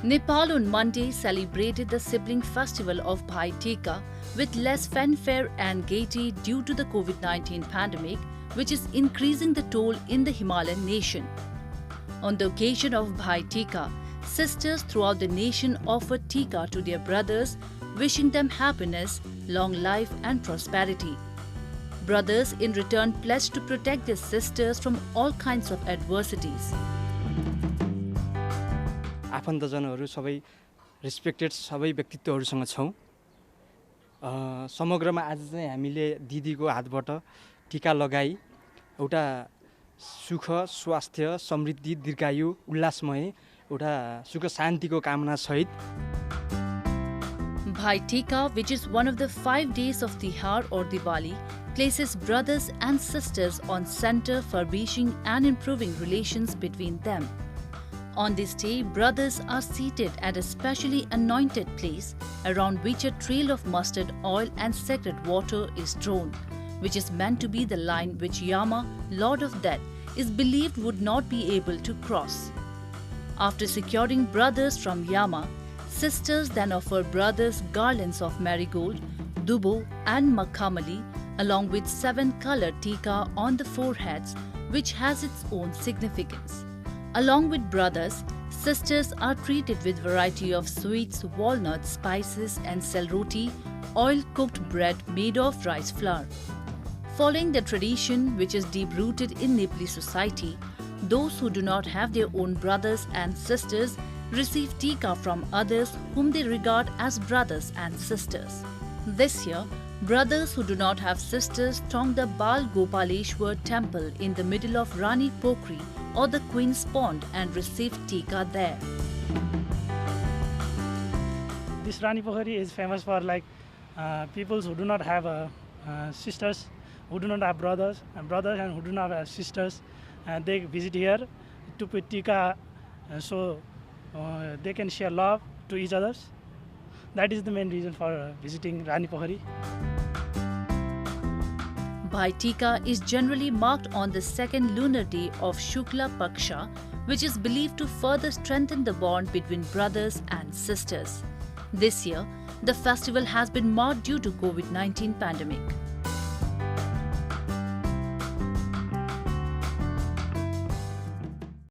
Nepal on Monday celebrated the sibling festival of Bhai Tika with less fanfare and gaiety due to the COVID-19 pandemic, which is increasing the toll in the Himalayan nation. On the occasion of Bhai Tika, sisters throughout the nation offered Tika to their brothers, wishing them happiness, long life and prosperity. Brothers in return pledged to protect their sisters from all kinds of adversities. आफन्तजनहरू सबै respected सबै व्यक्तित्वहरूसँग छौं। समग्रमा आज चाहिँ हामीले दिदीको हातबाट टीका लगाई एउटा सुख स्वास्थ्य समृद्धि दीर्घायु उल्लासमय एउटा सुख शान्तिको कामना सहित Bhai Tika, which is one of the 5 days of Tihar or Diwali, places brothers and sisters on center for wishing and improving relations between them. On this day, brothers are seated at a specially anointed place around which a trail of mustard oil and sacred water is drawn, which is meant to be the line which Yama, Lord of Death, is believed would not be able to cross. After securing brothers from Yama, sisters then offer brothers garlands of marigold, dubo and makhamali along with 7 colored tika on the foreheads, which has its own significance. Along with brothers, sisters are treated with variety of sweets, walnuts, spices and sell roti, oil-cooked bread made of rice flour. Following the tradition, which is deep-rooted in Nepali society, those who do not have their own brothers and sisters receive tika from others whom they regard as brothers and sisters. This year, brothers who do not have sisters thronged the Bal Gopaleshwar temple in the middle of Rani Pokri or the Queen's Pond and received tika there. This Rani Pokhari is famous for people who do not have sisters, who do not have brothers and who do not have sisters. They visit here to put tika so they can share love to each other. That is the main reason for visiting Rani Pokhari. Bhai Tika is generally marked on the second lunar day of Shukla Paksha, which is believed to further strengthen the bond between brothers and sisters. This year, the festival has been marked due to COVID-19 pandemic.